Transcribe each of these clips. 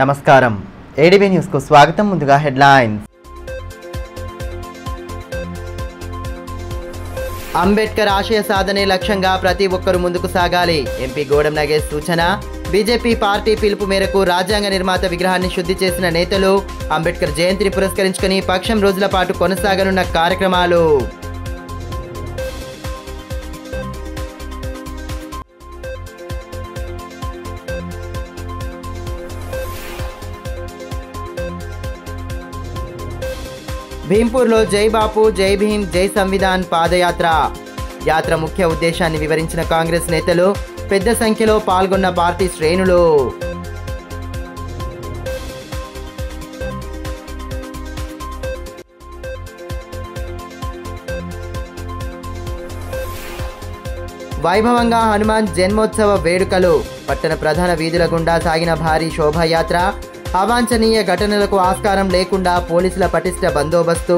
నమస్కారం ADB news కు స్వాగతం. ముందుగా హెడ్లైన్స్. అంబేద్కర్ ఆశయ సాధనే లక్ష్యంగా ప్రతి ఒక్కరూ ముందుకు సాగాలి. ఎంపీ గోడం నగేష్ సూచన. బీజేపీ పార్టీ పిలుపు మేరకు రాజ్యాంగ నిర్మాత విగ్రహాన్ని శుద్ధి చేసిన నేతలు. అంబేద్కర్ జయంతిని పురస్కరించుకుని పక్షం రోజుల పాటు కొనసాగనున్న కార్యక్రమాలు. భీంపూర్లో జై బాపు, జై భీమ్, జై సంవిధాన్ పాదయాత్ర. యాత్ర ముఖ్య ఉద్దేశాన్ని వివరించిన కాంగ్రెస్ నేతలు. పెద్ద సంఖ్యలో పాల్గొన్న పార్టీ శ్రేణులు. వైభవంగా హనుమాన్ జన్మోత్సవ వేడుకలు. పట్టణ ప్రధాన వీధుల గుండా సాగిన భారీ శోభాయాత్ర. అవాంఛనీయ ఘటనలకు ఆస్కారం లేకుండా పోలీసుల పటిష్ట బందోబస్తు.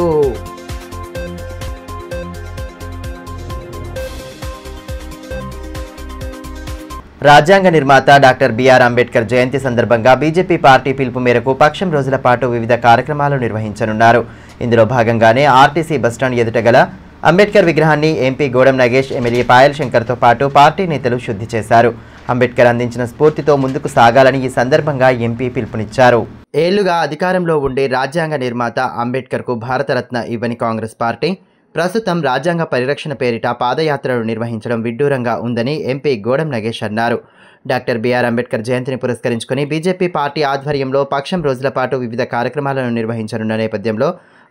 రాజ్యాంగ నిర్మాత డాక్టర్ బిఆర్ అంబేద్కర్ జయంతి సందర్భంగా బీజేపీ పార్టీ పిలుపు మేరకు పక్షం రోజుల పాటు వివిధ కార్యక్రమాలు నిర్వహించనున్నారు. ఇందులో భాగంగానే ఆర్టీసీ బస్టాండ్ ఎదుట గల అంబేద్కర్ విగ్రహాన్ని ఎంపీ గోడం నగేష్, ఎమ్మెల్యే పాయల్ శంకర్తో పాటు పార్టీ నేతలు శుద్ధి చేశారు. అంబేద్కర్ అందించిన స్ఫూర్తితో ముందుకు సాగాలని ఈ సందర్భంగా ఎంపీ పిలుపునిచ్చారు. ఏళ్లుగా అధికారంలో ఉండే రాజ్యాంగ నిర్మాత అంబేద్కర్కు భారతరత్న ఇవ్వని కాంగ్రెస్ పార్టీ ప్రస్తుతం రాజ్యాంగ పరిరక్షణ పేరిట పాదయాత్రలు నిర్వహించడం విడ్డూరంగా ఉందని ఎంపీ గోడం నగేష్ అన్నారు. డాక్టర్ బిఆర్ అంబేద్కర్ జయంతిని పురస్కరించుకుని బీజేపీ పార్టీ ఆధ్వర్యంలో పక్షం రోజుల పాటు వివిధ కార్యక్రమాలను నిర్వహించనున్న నేపథ్యంలో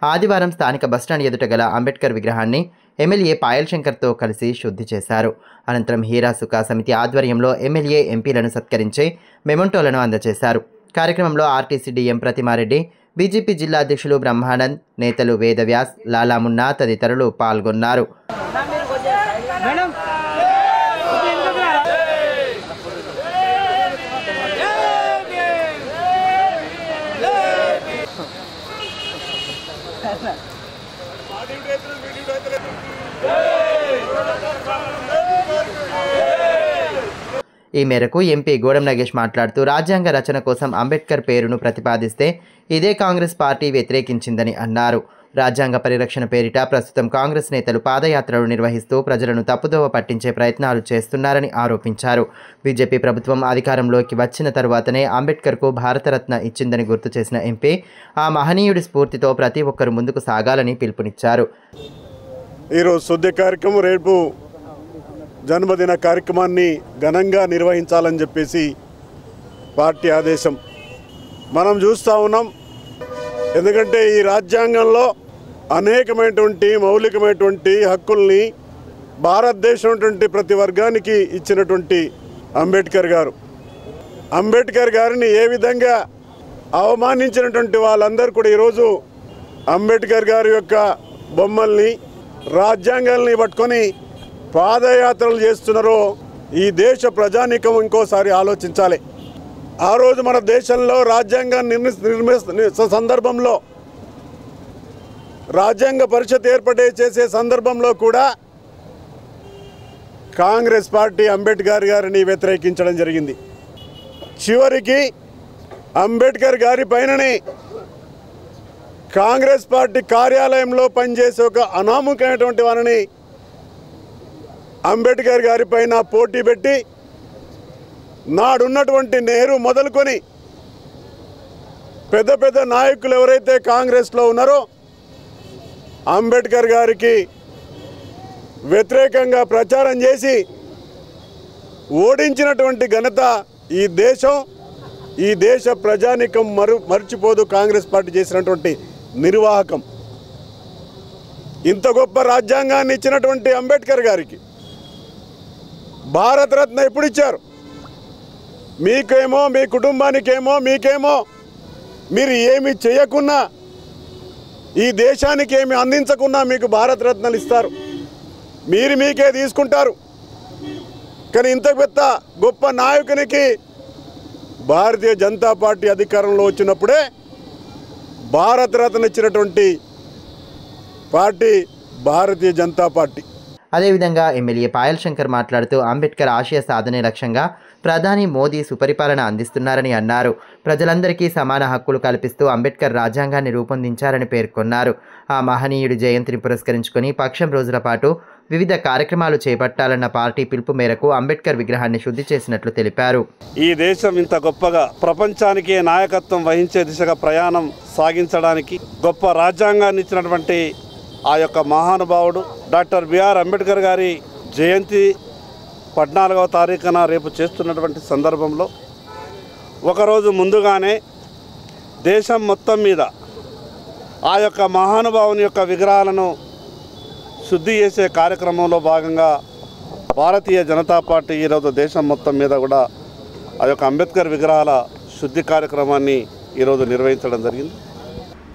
ఆదివారం స్థానిక బస్టాండ్ ఎదుట గల అంబేద్కర్ విగ్రహాన్ని ఎమ్మెల్యే పాయల్ శంకర్తో కలిసి శుద్ధి చేశారు. అనంతరం హీరా సుఖా సమితి ఆధ్వర్యంలో ఎమ్మెల్యే, ఎంపీలను సత్కరించి మెమొంటోలను అందజేశారు. కార్యక్రమంలో ఆర్టీసీ డీఎం ప్రతిమారెడ్డి, బీజేపీ జిల్లా అధ్యక్షులు బ్రహ్మానంద్, నేతలు వేదవ్యాస్, లాలామున్నా తదితరులు పాల్గొన్నారు. ఈ మేరకు ఎంపీ గోడం నగేష్ మాట్లాడుతూ రాజ్యాంగ రచన కోసం అంబేద్కర్ పేరును ప్రతిపాదిస్తే ఇదే కాంగ్రెస్ పార్టీ వ్యతిరేకించిందని అన్నారు. రాజ్యాంగ పరిరక్షణ పేరిట ప్రస్తుతం కాంగ్రెస్ నేతలు పాదయాత్రలు నిర్వహిస్తూ ప్రజలను తప్పుదోవ పట్టించే ప్రయత్నాలు చేస్తున్నారని ఆరోపించారు. బీజేపీ ప్రభుత్వం అధికారంలోకి వచ్చిన తరువాతనే అంబేద్కర్కు భారతరత్న ఇచ్చిందని గుర్తు చేసిన ఎంపీ ఆ మహనీయుడి స్ఫూర్తితో ప్రతి ఒక్కరు ముందుకు సాగాలని పిలుపునిచ్చారు. ఈరోజు శుద్ధి కార్యక్రమం, రేపు జన్మదిన కార్యక్రమాన్ని ఘనంగా నిర్వహించాలని చెప్పేసి పార్టీ ఆదేశం. మనం చూస్తూ ఉన్నాం. ఎందుకంటే ఈ రాజ్యాంగంలో అనేకమైనటువంటి మౌలికమైనటువంటి హక్కుల్ని భారతదేశం ప్రతి వర్గానికి ఇచ్చినటువంటి అంబేద్కర్ గారిని ఏ విధంగా అవమానించినటువంటి వాళ్ళందరూ కూడా ఈరోజు అంబేద్కర్ గారి యొక్క బొమ్మల్ని, రాజ్యాంగాల్ని పట్టుకొని పాదయాత్రలు చేస్తున్నారో ఈ దేశ ప్రజానీకం ఇంకోసారి ఆలోచించాలి. ఆ రోజు మన దేశంలో రాజ్యాంగాన్ని నిర్మిస్తున్న సందర్భంలో, రాజ్యాంగ పరిషత్ చేసే సందర్భంలో కూడా కాంగ్రెస్ పార్టీ అంబేద్కర్ గారిని వ్యతిరేకించడం జరిగింది. చివరికి అంబేద్కర్ గారి పైననే కాంగ్రెస్ పార్టీ కార్యాలయంలో పనిచేసే ఒక అనామకమైనటువంటి వారిని అంబేద్కర్ గారి పైన పోటీ పెట్టి నాడున్నటువంటి నెహ్రూ మొదలుకొని పెద్ద పెద్ద నాయకులు ఎవరైతే కాంగ్రెస్లో ఉన్నారో అంబేద్కర్ గారికి వ్యతిరేకంగా ప్రచారం చేసి ఓడించినటువంటి ఘనత ఈ దేశ ప్రజానీకం మర్చిపోదు. కాంగ్రెస్ పార్టీ చేసినటువంటి నిర్వాహకం. ఇంత గొప్ప రాజ్యాంగాన్ని ఇచ్చినటువంటి అంబేద్కర్ గారికి భారతరత్న ఎప్పుడు ఇచ్చారు? మీకేమో, మీ కుటుంబానికేమో, మీకేమో మీరు ఏమి చేయకున్నా, ఈ దేశానికి ఏమి అందించకున్నా మీకు భారతరత్నలు ఇస్తారు. మీకే తీసుకుంటారు. కానీ ఇంత పెద్ద గొప్ప నాయకునికి భారతీయ జనతా పార్టీ అధికారంలో వచ్చినప్పుడే భారతరత్న ఇచ్చినటువంటి పార్టీ భారతీయ జనతా పార్టీ. అదేవిధంగా ఎమ్మెల్యే పాయల్ శంకర్ మాట్లాడుతూ అంబేద్కర్ ఆశయ సాధనే లక్ష్యంగా ప్రధాని మోదీ సుపరిపాలన అందిస్తున్నారని అన్నారు. ప్రజలందరికీ సమాన హక్కులు కల్పిస్తూ అంబేద్కర్ రాజ్యాంగాన్ని రూపొందించారని పేర్కొన్నారు. ఆ మహనీయుడి జయంతిని పురస్కరించుకొని పక్షం రోజుల పాటు వివిధ కార్యక్రమాలు చేపట్టాలన్న పార్టీ పిలుపు మేరకు అంబేద్కర్ విగ్రహాన్ని శుద్ధి చేసినట్లు తెలిపారు. ఈ దేశం ఇంత గొప్పగా ప్రపంచానికే నాయకత్వం వహించే దిశగా ప్రయాణం సాగించడానికి గొప్ప రాజ్యాంగాన్ని ఇచ్చినటువంటి ఆ యొక్క మహానుభావుడు డాక్టర్ బిఆర్ అంబేద్కర్ గారి జయంతి 14వ తారీఖున రేపు చేస్తున్నటువంటి సందర్భంలో ఒకరోజు ముందుగానే దేశం మొత్తం మీద ఆ యొక్క మహానుభావుని యొక్క విగ్రహాలను శుద్ధి చేసే కార్యక్రమంలో భాగంగా భారతీయ జనతా పార్టీ ఈరోజు దేశం మొత్తం మీద కూడా ఆ యొక్క అంబేద్కర్ విగ్రహాల శుద్ధి కార్యక్రమాన్ని ఈరోజు నిర్వహించడం జరిగింది.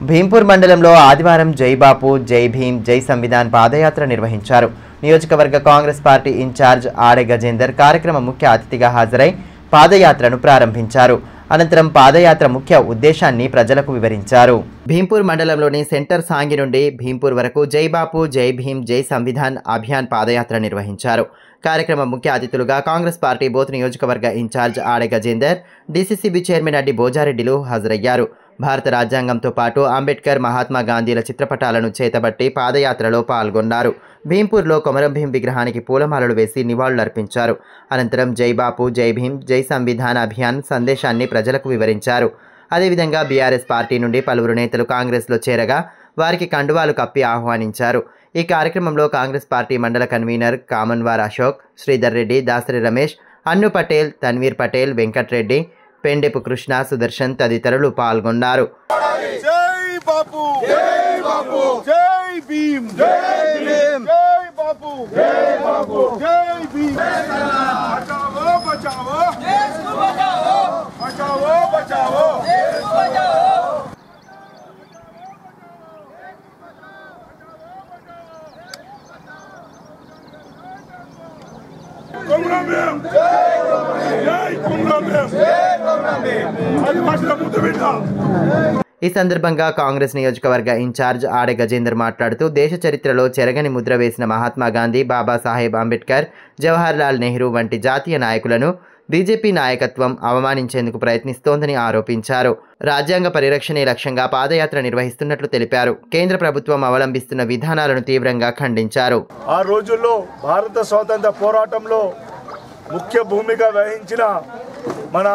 భీంపూర్ మండలంలో ఆదివారం జై బాపు జై భీమ్ జై సంవిధాన్ పాదయాత్ర నిర్వహించారు. నియోజకవర్గ కాంగ్రెస్ పార్టీ ఇన్ఛార్జ్ ఆడే గజేందర్ కార్యక్రమ ముఖ్య అతిథిగా హాజరై పాదయాత్రను ప్రారంభించారు. అనంతరం పాదయాత్ర ముఖ్య ఉద్దేశాన్ని ప్రజలకు వివరించారు. భీంపూర్ మండలంలోని సెంటర్ సాంగి నుండి భీంపూర్ వరకు జై బాపు జై భీమ్ జై సంవిధాన్ అభియాన్ పాదయాత్ర నిర్వహించారు. కార్యక్రమ ముఖ్య అతిథులుగా కాంగ్రెస్ పార్టీ బోత్ నియోజకవర్గ ఇన్ఛార్జ్ ఆడే గజేందర్, డీసీసీబీ చైర్మన్ అడ్డి బోజారెడ్డిలు హాజరయ్యారు. భారత రాజ్యాంగంతో పాటు అంబేద్కర్, మహాత్మా గాంధీల చిత్రపటాలను చేతబట్టి పాదయాత్రలో పాల్గొన్నారు. భీంపూర్లో కొమరం భీం విగ్రహానికి పూలమాలలు వేసి నివాళులర్పించారు. అనంతరం జై బాపు జై భీమ్ జై సంవిధాన్ అభియాన్ సందేశాన్ని ప్రజలకు వివరించారు. అదేవిధంగా బీఆర్ఎస్ పార్టీ నుండి పలువురు నేతలు కాంగ్రెస్లో చేరగా వారికి కండువాలు కప్పి ఆహ్వానించారు. ఈ కార్యక్రమంలో కాంగ్రెస్ పార్టీ మండల కన్వీనర్ కామన్వార్ అశోక్, శ్రీధర్ రెడ్డి, దాసరి రమేష్, అన్ను పటేల్, తన్వీర్ పటేల్, వెంకట్రెడ్డి, పెండెపు కృష్ణ, సుదర్శన్ తదితరులు పాల్గొన్నారు. జై బాపు జై బాపు జై భీమ్ జై భీమ్ జై బాపు జై బాపు జై భీమ్ బచావో బచావో దేశ్ కు బచావో బచావో బచావో దేశ్ కు బచావో కొమరం భీం జై కొమరం భీం జై కొమరం భీం ఆదివాసుల ముద్దుబిడ్డ. ఈ సందర్భంగా కాంగ్రెస్ నియోజకవర్గ ఇన్ఛార్జ్ ఆడే గజేందర్ మాట్లాడుతూ దేశ చరిత్రలో చెరగని ముద్ర వేసిన మహాత్మా గాంధీ, బాబాసాహెబ్ అంబేద్కర్, జవహర్లాల్ నెహ్రూ వంటి జాతీయ నాయకులను బీజేపీ నాయకత్వం అవమానించేందుకు ప్రయత్నిస్తోందని ఆరోపించారు. రాజ్యాంగ పరిరక్షణే లక్ష్యంగా పాదయాత్ర నిర్వహిస్తున్నట్లు తెలిపారు. కేంద్ర ప్రభుత్వం అవలంబిస్తున్న విధానాలను తీవ్రంగా ఖండించారు. ఆ రోజుల్లో భారత స్వాతంత్ర పోరాటంలో ముఖ్య భూమిక వహించిన మన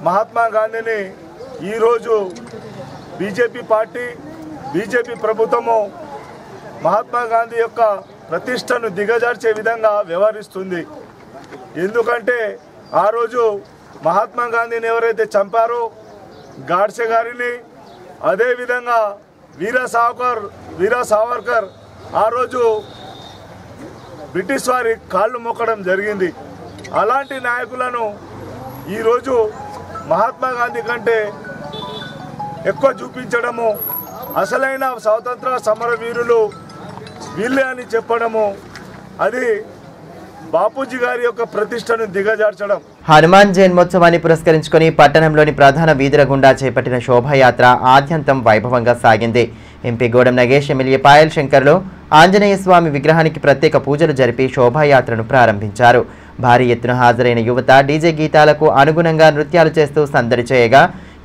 మహాత్మా గాంధీని ఈరోజు బీజేపీ పార్టీ, బీజేపీ ప్రభుత్వము మహాత్మా గాంధీ యొక్క ప్రతిష్టను దిగజార్చే విధంగా వ్యవహరిస్తుంది. ఎందుకంటే ఆ రోజు మహాత్మా గాంధీని ఎవరైతే చంపారో గాడ్సే గారిని, అదేవిధంగా వీరా సావర్కర్ ఆ రోజు బ్రిటిష్ వారి కాళ్ళు మొక్కడం జరిగింది. అలాంటి నాయకులను ఈరోజు మహాత్మా గాంధీ కంటే ఎక్కువ చూపించడము, అసలైన స్వాతంత్ర సమర వీరులు వీళ్ళే అని చెప్పడము, అది బాపూజీ గారి యొక్క ప్రతిష్టను దిగజార్చడం. హనుమాన్ జన్మోత్సవాన్ని పురస్కరించుకొని పట్టణంలోని ప్రధాన వీధుల గుండా చేపట్టిన శోభాయాత్ర ఆద్యంతం వైభవంగా సాగింది. ఎంపీ గోడం నగేష్, ఎమ్మెల్యే పాయల్ శంకర్లు ఆంజనేయ స్వామి విగ్రహానికి ప్రత్యేక పూజలు జరిపి శోభాయాత్రను ప్రారంభించారు. భారీ ఎత్తున హాజరైన యువత డీజే గీతాలకు అనుగుణంగా నృత్యాలు చేస్తూ సందడి చేయగా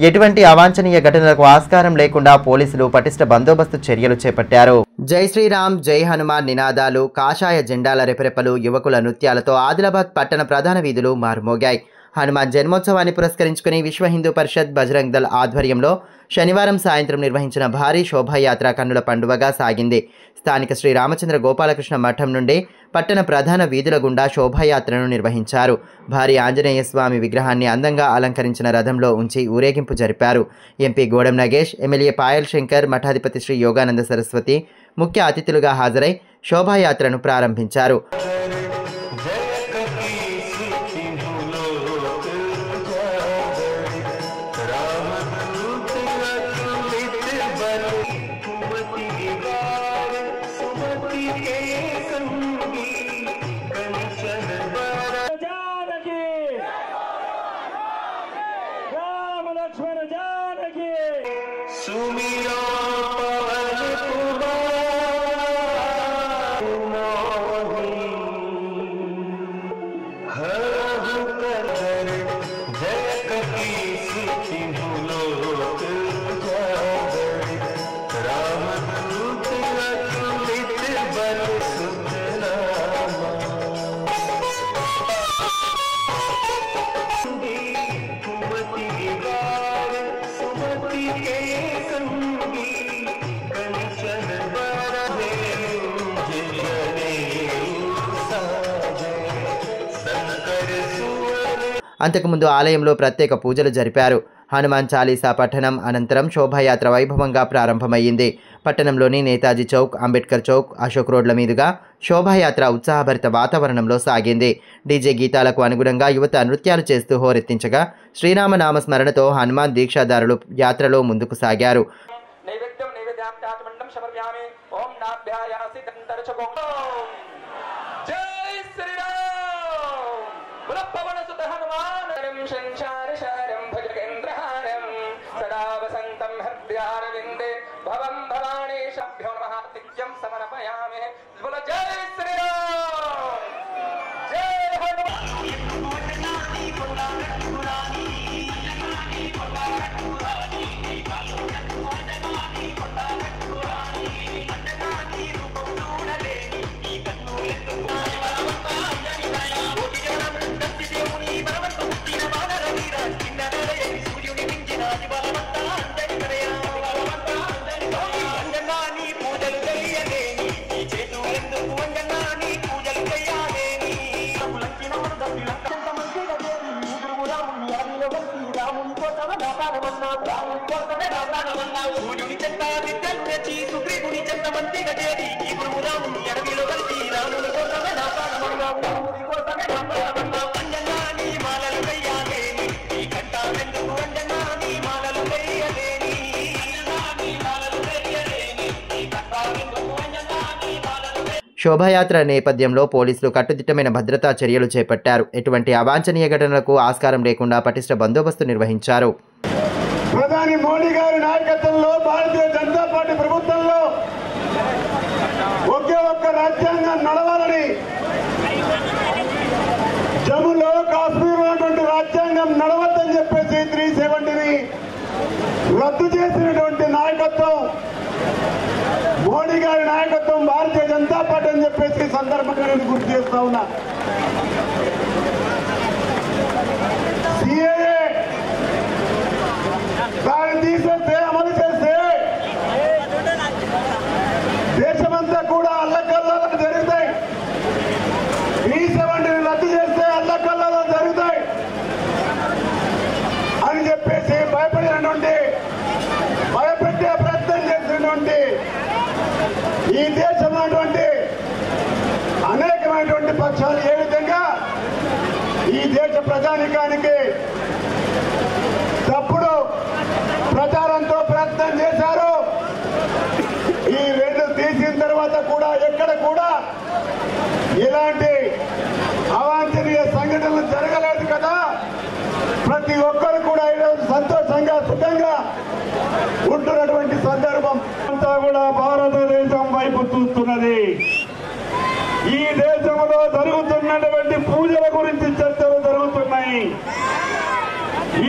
ఎటువంటి అవాంఛనీయ ఘటనలకు ఆస్కారం లేకుండా పోలీసులు పటిష్ట బందోబస్తు చర్యలు చేపట్టారు. జై శ్రీరామ్, జై హనుమాన్ నినాదాలు, కాషాయ జెండాల రెపరెపలు, యువకుల నృత్యాలతో ఆదిలాబాద్ పట్టణ ప్రధాన వీధులు మారుమోగాయి. హనుమాన్ జన్మోత్సవాన్ని పురస్కరించుకుని విశ్వ హిందూ పరిషత్ బజరంగ్ దళ్ ఆధ్వర్యంలో శనివారం సాయంత్రం నిర్వహించిన భారీ శోభాయాత్ర కన్నుల పండువగా సాగింది. స్థానిక శ్రీ రామచంద్ర గోపాలకృష్ణ మఠం నుండి పట్టణ ప్రధాన వీధుల గుండా శోభాయాత్రను నిర్వహించారు. భారీ ఆంజనేయ స్వామి విగ్రహాన్ని అందంగా అలంకరించిన రథంలో ఉంచి ఊరేగింపు జరిపారు. ఎంపీ గోడం నగేష్, ఎమ్మెల్యే పాయల్ శంకర్, మఠాధిపతి శ్రీ యోగానంద సరస్వతి ముఖ్య అతిథులుగా హాజరై శోభాయాత్రను ప్రారంభించారు. सुमिरो पवन कुमार मोहि అంతకుముందు ఆలయంలో ప్రత్యేక పూజలు జరిపారు. హనుమాన్ చాలీసా పఠనం అనంతరం శోభాయాత్ర వైభవంగా ప్రారంభమైంది. పట్టణంలోని నేతాజీ చౌక్, అంబేద్కర్ చౌక్, అశోక్ రోడ్ల మీదుగా శోభాయాత్ర ఉత్సాహభరిత వాతావరణంలో సాగింది. డీజే గీతాలకు అనుగుణంగా యువత నృత్యాలు చేస్తూ హోరెత్తించగా శ్రీరామనామ స్మరణతో హనుమాన్ దీక్షాదారులు యాత్రలో ముందుకు సాగారు. శోభాయాత్ర నేపథ్యంలో పోలీసులు కట్టుదిట్టమైన భద్రతా చర్యలు చేపట్టారు. ఎటువంటి అవాంఛనీయ ఘటనలకు ఆస్కారం లేకుండా పటిష్ట బందోబస్తు నిర్వహించారు. ప్రధాని మోడీ గారి నాయకత్వంలో భారతీయ జనతా పార్టీ ప్రభుత్వంలో ఒకే ఒక్క రాజ్యాంగం నడవాలని, జమ్మూలో కాశ్మీర్లో ఉన్నటువంటి రాజ్యాంగం నడవద్దని చెప్పేసి 370ని రద్దు చేసినటువంటి నాయకత్వం మోడీ గారి నాయకత్వం, భారతీయ జనతా పార్టీ అని చెప్పేసి సందర్భంగా నేను గుర్తు చేస్తా ఉన్నా. సిఏఏ దాన్ని తీసేస్తే, అమలు చేస్తే దేశమంతా కూడా అల్లకల్లాలు జరుగుతాయి. 370ని రద్దు చేస్తే అల్లకల్లాలు జరుగుతాయి అని చెప్పేసి భయపెట్టే ప్రయత్నం చేసినటువంటి ఈ దేశంలో అనేకమైనటువంటి పక్షాలు ఏ విధంగా ఈ దేశ ప్రజానికానికి తప్పుడు ప్రచారంతో ప్రయత్నం చేశారు. ఈ రెండు తీసిన తర్వాత కూడా ఎక్కడ కూడా ఇలాంటి అవాంఛనీయ సంఘటనలు జరగలేదు కదా. ప్రతి ఒక్కరు కూడా ఈరోజు సంతోషంగా సుఖంగా ఉంటున్నటువంటి సందర్భం అంతా కూడా భారతదేశం వైపు చూస్తున్నది. ఈ దేశంలో జరుగుతున్నటువంటి పూజల గురించి చర్చలు జరుగుతున్నాయి.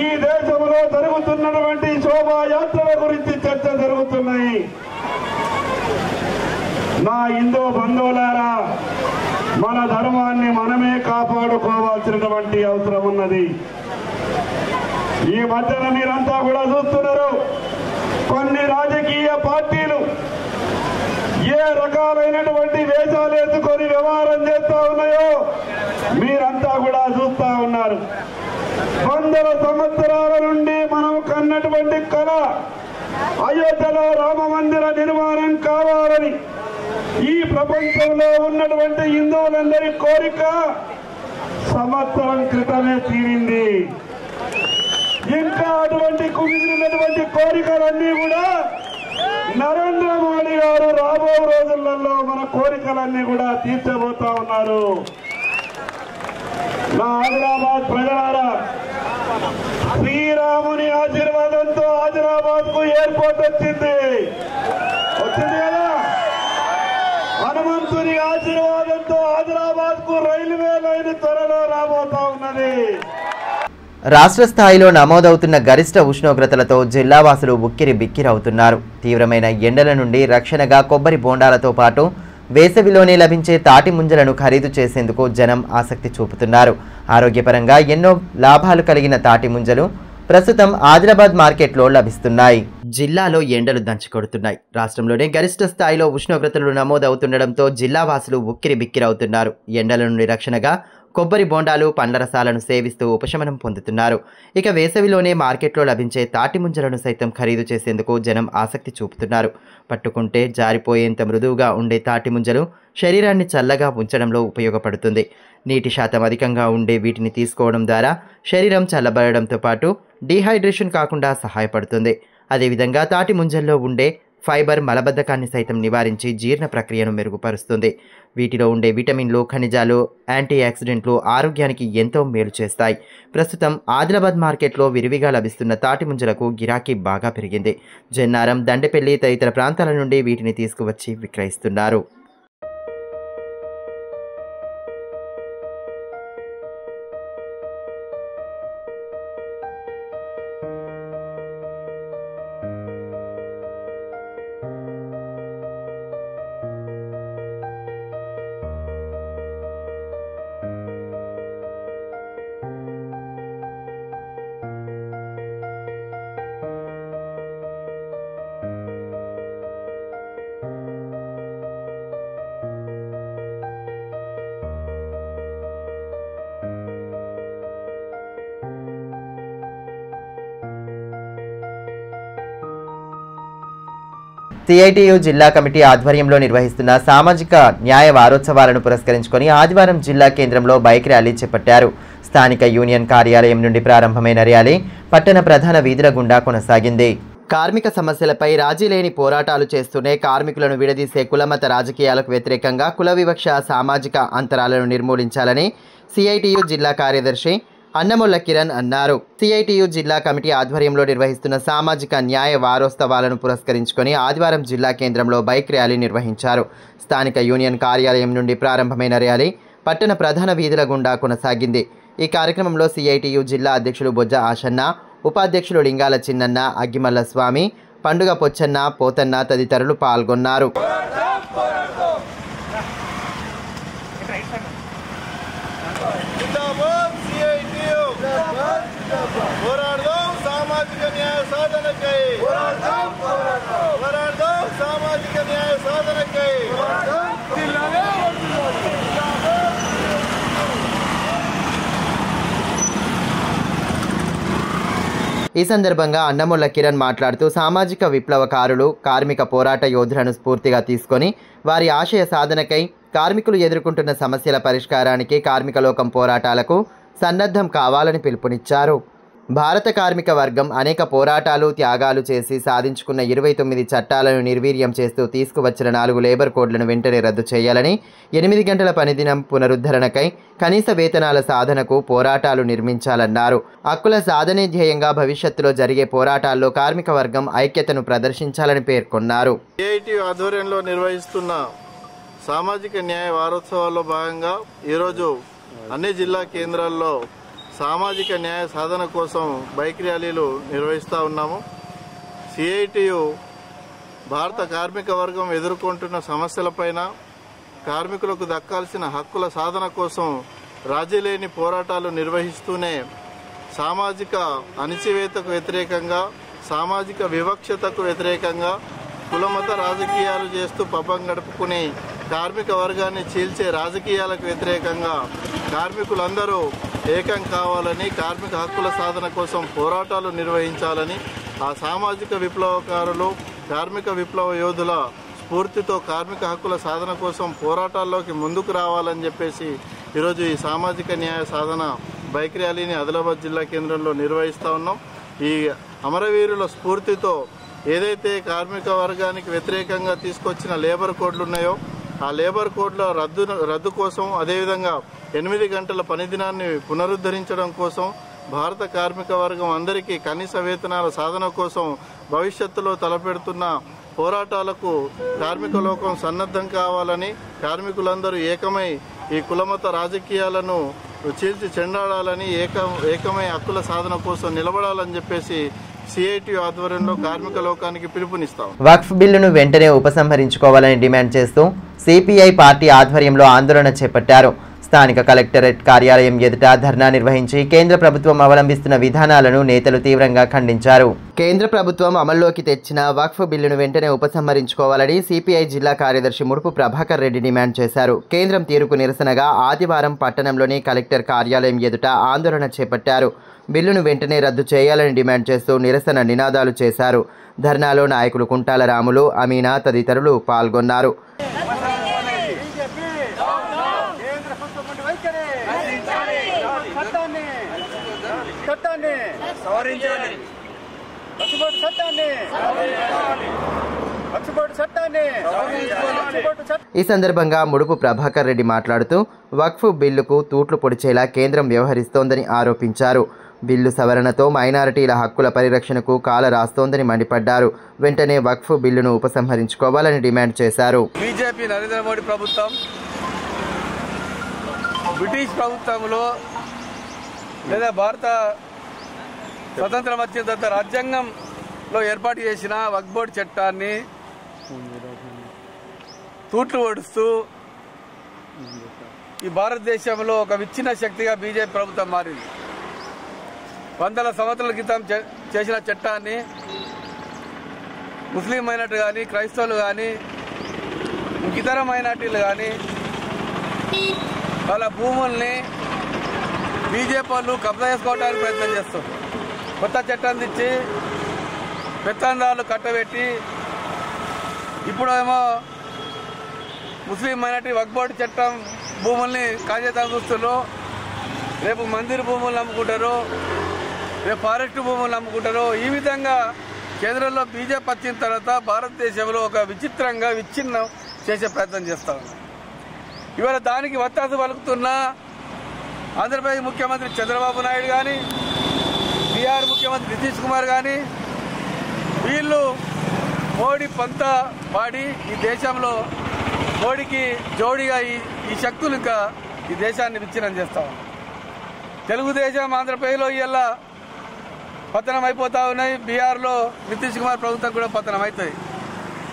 ఈ దేశంలో జరుగుతున్నటువంటి శోభాయాత్రల గురించి చర్చ జరుగుతున్నాయి. నా హిందూ బంధువులారా, మన ధర్మాన్ని మనమే కాపాడుకోవాల్సినటువంటి అవసరం ఉన్నది. ఈ మధ్యన మీరంతా కూడా చూస్తున్నారు, కొన్ని రాజకీయ పార్టీలు ఏ రకాలైనటువంటి వేషాలు వేసుకొని వ్యవహారం చేస్తా ఉన్నాయో మీరంతా కూడా చూస్తా ఉన్నారు. వందల సంవత్సరాల నుండి మనం కన్నటువంటి కళ అయోధ్యలో రామ మందిర నిర్మాణం కావాలని ఈ ప్రపంచంలో ఉన్నటువంటి హిందువులందరి కోరిక సంవత్సరం క్రితమే తీరింది. ఇంకా అటువంటి కుదిరినటువంటి కోరికలన్నీ కూడా నరేంద్ర మోడీ గారు రాబో రోజులలో మన కోరికలన్నీ కూడా తీర్చబోతా ఉన్నారు. నా ఆదిలాబాద్ ప్రజలారా, శ్రీరాముని ఆశీర్వాదంతో ఆదిలాబాద్ కు ఎయిర్పోర్ట్ వచ్చింది కదా. హనుమంతుని ఆశీర్వాదంతో ఆదిలాబాద్ కు రైల్వే లైన్ త్వరలో రాబోతా ఉన్నది. రాష్ట్ర స్థాయిలో నమోదవుతున్న గరిష్ట ఉష్ణోగ్రతలతో జిల్లావాసులు ఉక్కిరి బిక్కిరవుతున్నారు. తీవ్రమైన ఎండల నుండి రక్షణగా కొబ్బరి బోండాలతో పాటు వేసవిలోనే లభించే తాటి ముంజలను ఖరీదు చేసేందుకు జనం ఆసక్తి చూపుతున్నారు. ఆరోగ్యపరంగా ఎన్నో లాభాలు కలిగిన తాటి ముంజలు ప్రస్తుతం ఆదిలాబాద్ మార్కెట్లో లభిస్తున్నాయి. జిల్లాలో ఎండలు దంచుకొడుతున్నాయి. రాష్ట్రంలోనే గరిష్ట స్థాయిలో ఉష్ణోగ్రతలు నమోదవుతుండటంతో జిల్లావాసులు ఉక్కిరి బిక్కిరవుతున్నారు. ఎండల నుండి రక్షణగా కొబ్బరి బోండాలు, పండ్ల రసాలను సేవిస్తూ ఉపశమనం పొందుతున్నారు. ఇక వేసవిలోనే మార్కెట్లో లభించే తాటి ముంజలను సైతం ఖరీదు చేసేందుకు జనం ఆసక్తి చూపుతున్నారు. పట్టుకుంటే జారిపోయేంత మృదువుగా ఉండే తాటి ముంజలు శరీరాన్ని చల్లగా ఉంచడంలో ఉపయోగపడుతుంది. నీటి శాతం అధికంగా ఉండే వీటిని తీసుకోవడం ద్వారా శరీరం చల్లబడడంతో పాటు డీహైడ్రేషన్ కాకుండా సహాయపడుతుంది. అదేవిధంగా తాటి ముంజల్లో ఉండే ఫైబర్ మలబద్ధకాన్ని సైతం నివారించి జీర్ణ ప్రక్రియను మెరుగుపరుస్తుంది. వీటిలో ఉండే విటమిన్లు, ఖనిజాలు, యాంటీ ఆక్సిడెంట్లు ఆరోగ్యానికి ఎంతో మేలు చేస్తాయి. ప్రస్తుతం ఆదిలాబాద్ మార్కెట్లో విరివిగా లభిస్తున్న తాటి ముంజలకు గిరాకీ బాగా పెరిగింది. జన్నారం, దండెపల్లి తదితర ప్రాంతాల నుండి వీటిని తీసుకువచ్చి విక్రయిస్తున్నారు. సిఐటియు జిల్లా కమిటీ ఆధ్వర్యంలో నిర్వహిస్తున్న సామాజిక న్యాయ వారోత్సవాలను పురస్కరించుకొని ఆదివారం జిల్లా కేంద్రంలో బైక్ ర్యాలీ చేపట్టారు. స్థానిక యూనియన్ కార్యాలయం నుండి ప్రారంభమైన ర్యాలీ పట్టణ ప్రధాన వీధుల గుండా కొనసాగింది. కార్మిక సమస్యలపై రాజీ లేని పోరాటాలు చేస్తూనే కార్మికులను విడదీసే కులమత రాజకీయాలకు వ్యతిరేకంగా కుల వివక్ష, సామాజిక అంతరాలను నిర్మూలించాలని సిఐటియు జిల్లా కార్యదర్శి అన్నమొల్ల కిరణ్ అన్నారు. సిఐటియు జిల్లా కమిటీ ఆధ్వర్యంలో నిర్వహిస్తున్న సామాజిక న్యాయ వారోత్సవాలను పురస్కరించుకొని ఆదివారం జిల్లా కేంద్రంలో బైక్ ర్యాలీ నిర్వహించారు. స్థానిక యూనియన్ కార్యాలయం నుండి ప్రారంభమైన ర్యాలీ పట్టణ ప్రధాన వీధుల గుండా కొనసాగింది. ఈ కార్యక్రమంలో సిఐటియు జిల్లా అధ్యక్షులు బొజ్జ ఆశన్న, ఉపాధ్యక్షులు లింగాల చిన్నన్న, అగ్గిమల్ల స్వామి, పండుగ పొచ్చన్న, పోతన్న తదితరులు పాల్గొన్నారు. ఈ సందర్భంగా అన్నమొల్ల కిరణ్ మాట్లాడుతూ సామాజిక విప్లవకారులు, కార్మిక పోరాట యోధులను స్ఫూర్తిగా తీసుకొని వారి ఆశయ సాధనకై కార్మికులు ఎదుర్కొంటున్న సమస్యల పరిష్కారానికి కార్మిక లోకం పోరాటాలకు సన్నద్ధం కావాలని పిలుపునిచ్చారు. భారత కార్మిక వర్గం అనేక పోరాటాలు, త్యాగాలు చేసి సాధించుకున్న 29 చట్టాలను నిర్వీర్యం చేస్తూ తీసుకువచ్చిన 4 లేబర్ కోడ్లను వెంటనే రద్దు చేయాలని, 8 గంటల పనిదినం పునరుద్ధరణకై కనీస వేతనాల సాధనకు పోరాటాలు నిర్మించాలన్నారు. హక్కుల సాధనే ధ్యేయంగా భవిష్యత్తులో జరిగే పోరాటాల్లో కార్మిక వర్గం ఐక్యతను ప్రదర్శించాలని పేర్కొన్నారు. సిఐటి ఆధ్వర్యంలో నిర్వహిస్తున్న సామాజిక న్యాయ వారోత్సవాల్లో భాగంగా ఈరోజు అన్ని జిల్లా కేంద్రాల్లో సామాజిక న్యాయ సాధన కోసం బైక్ ర్యాలీలు నిర్వహిస్తూ ఉన్నాము. సిఐటియు భారత కార్మిక వర్గం ఎదుర్కొంటున్న సమస్యలపైన, కార్మికులకు దక్కాల్సిన హక్కుల సాధన కోసం రాజీ లేని పోరాటాలు నిర్వహిస్తూనే సామాజిక అణచివేతకు వ్యతిరేకంగా, సామాజిక వివక్షతకు వ్యతిరేకంగా, కులమత రాజకీయాలు చేస్తూ పబ్బం గడుపుకుని కార్మిక వర్గాన్ని చీల్చే రాజకీయాలకు వ్యతిరేకంగా కార్మికులందరూ ఏకం కావాలని, కార్మిక హక్కుల సాధన కోసం పోరాటాలు నిర్వహించాలని, ఆ సామాజిక విప్లవకారులు, కార్మిక విప్లవ యోధుల స్ఫూర్తితో కార్మిక హక్కుల సాధన కోసం పోరాటాల్లోకి ముందుకు రావాలని చెప్పేసి ఈరోజు ఈ సామాజిక న్యాయ సాధన బైక్ ర్యాలీని ఆదిలాబాద్ జిల్లా కేంద్రంలో నిర్వహిస్తూ ఉన్నాం. ఈ అమరవీరుల స్ఫూర్తితో ఏదైతే కార్మిక వర్గానికి వ్యతిరేకంగా తీసుకొచ్చిన లేబర్ కోడ్లు ఉన్నాయో ఆ లేబర్ కోడ్ల రద్దు కోసం, అదేవిధంగా 8 గంటల పనిదినాన్ని పునరుద్ధరించడం కోసం, భారత కార్మిక వర్గం అందరికీ కనీస వేతనాల సాధన కోసం భవిష్యత్తులో తలపెడుతున్న పోరాటాలకు కార్మిక లోకం సన్నద్ధం కావాలని, కార్మికులందరూ ఏకమై ఈ కులమత రాజకీయాలను చీల్చి చెండాడాలని, ఏకమై హక్కుల సాధన కోసం నిలబడాలని చెప్పేసి సిఐటి ఆధ్వర్యంలో కార్మిక లోకానికి పిలుపునిస్తాం. వక్ఫ్ బిల్లును వెంటనే ఉపసంహరించుకోవాలని డిమాండ్ చేస్తూ సిపిఐ పార్టీ ఆధ్వర్యంలో ఆందోళన చేపట్టారు. స్థానిక కలెక్టరేట్ కార్యాలయం ఎదుట ధర్నా నిర్వహించి కేంద్ర ప్రభుత్వం అవలంబిస్తున్న విధానాలను నేతలు తీవ్రంగా ఖండించారు. కేంద్ర ప్రభుత్వం అమల్లోకి తెచ్చిన వక్ఫ్ బిల్లును వెంటనే ఉపసంహరించుకోవాలని సిపిఐ జిల్లా కార్యదర్శి ముడుపు ప్రభాకర్ రెడ్డి డిమాండ్ చేశారు. కేంద్రం తీరుకు నిరసనగా ఆదివారం పట్టణంలోని కలెక్టర్ కార్యాలయం ఎదుట ఆందోళన చేపట్టారు. బిల్లును వెంటనే రద్దు చేయాలని డిమాండ్ చేస్తూ నిరసన నినాదాలు చేశారు. ధర్నాలో నాయకులు కుంటాల రాములు, అమీనా తదితరులు పాల్గొన్నారు. ఈ సందర్భంగా ముడుపు ప్రభాకర్ రెడ్డి మాట్లాడుతూ వక్ఫ్ బిల్లుకు తూట్లు పొడిచేలా కేంద్రం వ్యవహరిస్తోందని ఆరోపించారు. బిల్లు సవరణతో మైనారిటీల హక్కుల పరిరక్షణకు కాల రాస్తోందని మండిపడ్డారు. వెంటనే వక్ఫ్ బిల్లును ఉపసంహరించుకోవాలని డిమాండ్ చేశారు. బీజేపీ నరేంద్ర మోడీ ప్రభుత్వం బ్రిటిష్ ప్రభుత్వంలో లేదా భారత స్వతంత్రం వచ్చిన తర్వాత రాజ్యాంగంలో ఏర్పాటు చేసిన వక్ఫ్ బోర్డు చట్టాన్ని తూట్లు ఓడుస్తూ ఈ భారతదేశంలో ఒక విచ్ఛిన్న శక్తిగా బీజేపీ ప్రభుత్వం మారింది. వందల సంవత్సరాల క్రితం చేసిన చట్టాన్ని ముస్లిం మైనార్టీ కానీ, క్రైస్తవులు కానీ, ఇతర మైనార్టీలు కానీ వాళ్ళ భూముల్ని బీజేపీ వాళ్ళు కబ్జా చేసుకోవడానికి ప్రయత్నం చేస్తారు. కొత్త చట్టాన్ని తెచ్చి పెత్తందారులు కట్టబెట్టి ఇప్పుడేమో ముస్లిం మైనార్టీ వక్ఫ్ బోర్డు చట్టం భూముల్ని కాజేతా చూస్తున్నారు. రేపు మందిర్ భూములు అమ్ముకుంటారు, రేపు ఫారెస్ట్ భూములు అమ్ముకుంటారు. ఈ విధంగా కేంద్రంలో బీజేపీ వచ్చిన తర్వాత భారతదేశంలో ఒక విచిత్రంగా విచ్ఛిన్నం చేసే ప్రయత్నం చేస్తా ఉన్నారు. ఇవాళ దానికి వత్తాసు పలుకుతున్న ఆంధ్రప్రదేశ్ ముఖ్యమంత్రి చంద్రబాబు నాయుడు కానీ, బీహార్ ముఖ్యమంత్రి నితీష్ కుమార్ కానీ వీళ్ళు మోడీ పంత పాడి ఈ దేశంలో మోడీకి జోడిగా ఈ శక్తులు ఇంకా ఈ దేశాన్ని విచ్ఛిన్నం చేస్తా ఉన్నారు. తెలుగుదేశం ఆంధ్రప్రదేశ్లో ఇలా పతనం అయిపోతా ఉన్నాయి. బీహార్లో నితీష్ కుమార్ ప్రభుత్వం కూడా పతనం అవుతుంది.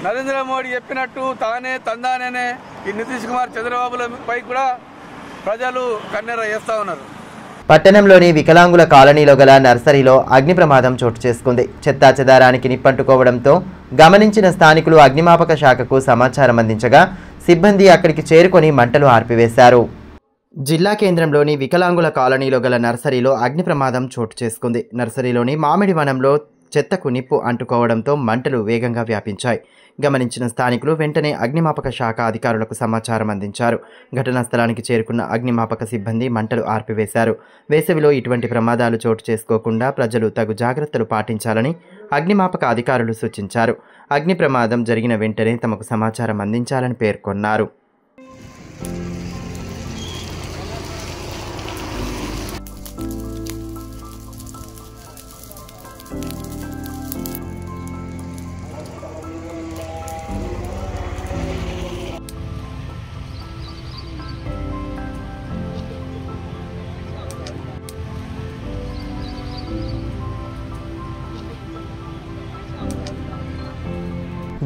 నరేంద్ర మోడీ చెప్పినట్టు తానే తందానే ఈ నితీష్ కుమార్ చంద్రబాబులపై కూడా ప్రజలు కన్నెర చేస్తూ ఉన్నారు. పట్టణంలోని వికలాంగుల కాలనీలో గల నర్సరీలో అగ్ని ప్రమాదం చోటు చేసుకుంది. చెత్తాచెదారానికి నిప్పంటుకోవడంతో గమనించిన స్థానికులు అగ్నిమాపక శాఖకు సమాచారం అందించగా సిబ్బంది అక్కడికి చేరుకొని మంటలు ఆర్పివేశారు. జిల్లా కేంద్రంలోని వికలాంగుల కాలనీలో గల నర్సరీలో అగ్ని ప్రమాదం చోటు చేసుకుంది. నర్సరీలోని మామిడి వనంలో చెత్తకు నిప్పు అంటుకోవడంతో మంటలు వేగంగా వ్యాపించాయి. గమనించిన స్థానికులు వెంటనే అగ్నిమాపక శాఖ అధికారులకు సమాచారం అందించారు. ఘటనా స్థలానికి చేరుకున్న అగ్నిమాపక సిబ్బంది మంటలు ఆర్పివేశారు. వేసవిలో ఇటువంటి ప్రమాదాలు చోటు చేసుకోకుండా ప్రజలు తగు జాగ్రత్తలు పాటించాలని అగ్నిమాపక అధికారులు సూచించారు. అగ్ని ప్రమాదం జరిగిన వెంటనే తమకు సమాచారం అందించాలని పేర్కొన్నారు.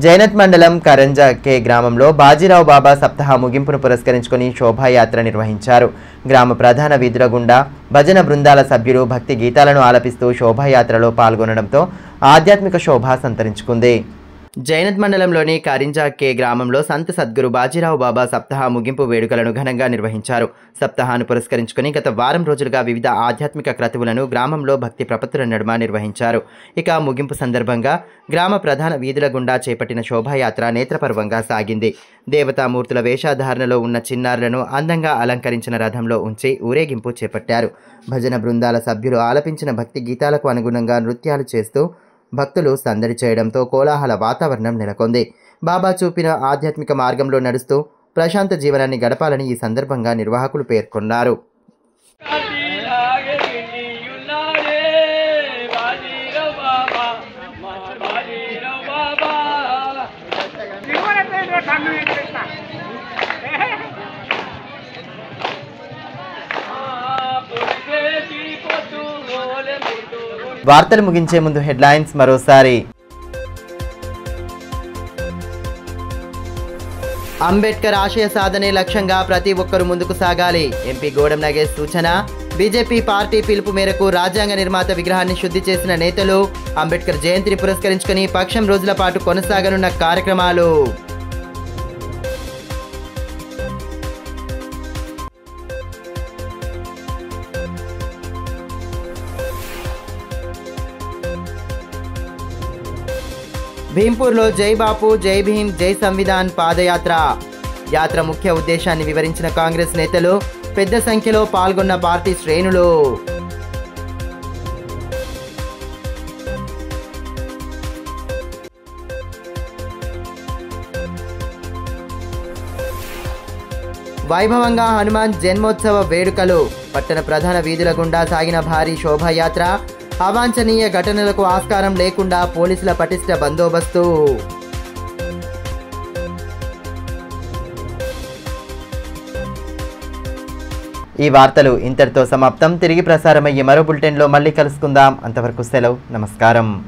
జైనత్ మండలం కరంజా కే గ్రామంలో బాజీరావు బాబా సప్తాహ ముగింపును పురస్కరించుకొని శోభాయాత్ర నిర్వహించారు. గ్రామ ప్రధాన వీధుల గుండా భజన బృందాల సభ్యులు భక్తి గీతాలను ఆలపిస్తూ శోభాయాత్రలో పాల్గొనడంతో ఆధ్యాత్మిక శోభ సంతరించుకుంది. జైనత్ మండలంలోని కరింజా కే గ్రామంలో సంత్ సద్గురు బాజీరావు బాబా సప్తాహ ముగింపు వేడుకలను ఘనంగా నిర్వహించారు. సప్తాహాన్ని పురస్కరించుకుని గత వారం రోజులుగా వివిధ ఆధ్యాత్మిక క్రతువులను గ్రామంలో భక్తి ప్రపత్తుల నడుమ నిర్వహించారు. ఇక ముగింపు సందర్భంగా గ్రామ ప్రధాన వీధుల గుండా చేపట్టిన శోభాయాత్ర నేత్రపర్వంగా సాగింది. దేవతామూర్తుల వేషధారణలో ఉన్న చిన్నారులను అందంగా అలంకరించిన రథంలో ఉంచి ఊరేగింపు చేపట్టారు. భజన బృందాల సభ్యులు ఆలపించిన భక్తి గీతాలకు అనుగుణంగా నృత్యాలు చేస్తూ భక్తులు సందడి చేయడంతో కోలాహల వాతావరణం నెలకొంది. బాబా చూపిన ఆధ్యాత్మిక మార్గంలో నడుస్తూ ప్రశాంత జీవనాన్ని గడపాలని ఈ సందర్భంగా నిర్వాహకులు పేర్కొన్నారు. వార్తలు ముగించే ముందు హెడ్లైన్స్ మరోసారి. అంబేద్కర్ ఆశయ సాధనే లక్ష్యంగా ప్రతి ఒక్కరూ ముందుకు సాగాలి. ఎంపీ గోడం నగేష్ సూచన. బీజేపీ పార్టీ పిలుపు మేరకు రాజ్యాంగ నిర్మాత విగ్రహాన్ని శుద్ధి చేసిన నేతలు. అంబేద్కర్ జయంతిని పురస్కరించుకుని పక్షం రోజుల పాటు కొనసాగనున్న కార్యక్రమాలు. భీంపూర్లో జై బాపు జై భీమ్ జై సంవిధాన్ పాదయాత్ర. యాత్ర ముఖ్య ఉద్దేశాన్ని వివరించిన కాంగ్రెస్ నేతలు. పెద్ద సంఖ్యలో పాల్గొన్న పార్టీ శ్రేణులు. వైభవంగా హనుమాన్ జన్మోత్సవ వేడుకలు. పట్టణ ప్రధాన వీధుల గుండా సాగిన భారీ శోభాయాత్ర. అవాంఛనీయ ఘటనలకు ఆస్కారం లేకుండా పోలీసుల పటిష్ట బందోబస్తు. ఈ వార్తలు ఇంతటితో సమాప్తం. తిరిగి ప్రసారమయ్యే మరో బులెటిన్లో మళ్ళీ కలుసుకుందాం. అంతవరకు సెలవు. నమస్కారం.